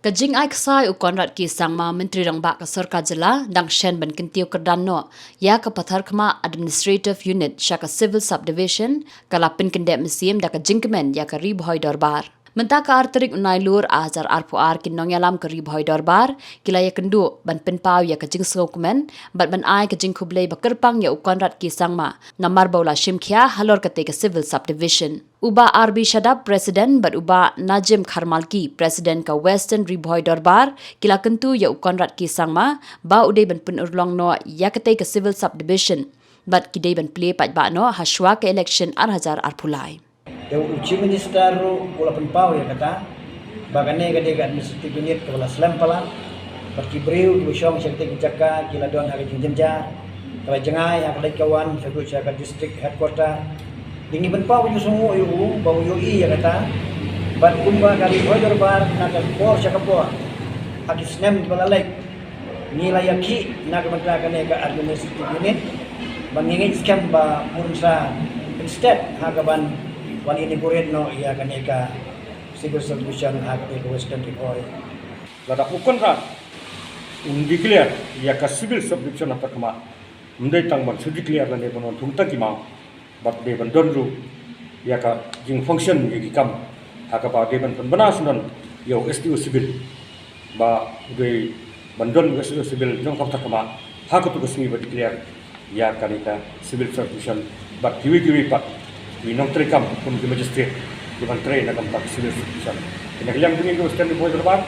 Kajing ai Ksai u Conrad ki sangma menteri rangba ka sarkar jila dangshen ban Kyntiew kerdan no ya ka Patharkhma administrative unit syaka civil subdivision kalapin Kyndeh Mynsiem da ka jingkemen ya ka Bhoi Dorbar. Menta ka arterik unai lur ajar arpuar kin nongyalam ka Bhoi Dorbar kila ya kendu ban penpau ya ka jing skokumen bat ban ai ka jing kublei bakerpang ya u Conrad ki sangma namar baula shimkhia halor kate ka civil subdivision. Uba RB Shadab Presiden bat uba Najim Kharmalki Presiden ka Western Bhoi Dorbar kila kentu ya u Conrad ki sangma ba udai ban penurlong no ya kate ka civil subdivision bat kidai ban play pat ba no haswa ka election arhajar arpulai. Yang uji minister bola penpau ya kata bagane gade ga administrative unit kepala selam pala bagi breu du syong syakte jaka kila don hari jenja kala jengai yang pada kawan sebu syaka district headquarter dingi penpau yu semua yu bau yu ya kata bat kumba kali Bhoi Dorbar nak por syaka por haki snem kepala lek nilai yaki nak mentrakan ka administrative unit bangingin scam ba munsa instead hagaban wali ini kuret no ia kaneka civil subdivision hak di Western Bhoi. Lada Conrad undeclare ia ka civil subdivision Patharkhma mendai tangban sudeclare lane bonon thungta ki mau bat de ban donru ia ka jing function ye kam hak ba de ban bana sunan yo STO civil ba de bandon STO civil jong Patharkhma hak tu resmi ba declare ia kaneka civil subdivision bat kiwi pat minong terekam pun di magistrate di bantai nak kampak civil subdivision. Kena kelang dengan Western Bhoi Dorbar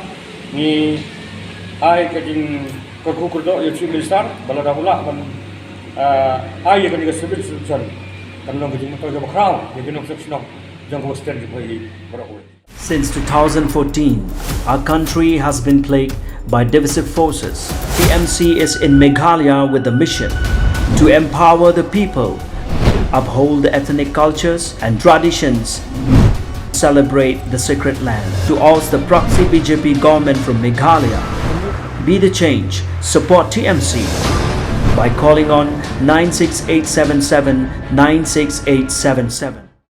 ni ai kajing kerku kerdo ya chief minister balada hula ban ai kajing civil subdivision kan long kajing motor jam crown ya kena section jang Western Bhoi Dorbar. Since 2014, our country has been plagued by divisive forces. TMC is in Meghalaya with the mission to empower the people, uphold the ethnic cultures and traditions, celebrate the sacred land. To oust the proxy BJP government from Meghalaya, be the change, support TMC by calling on 96877 96877.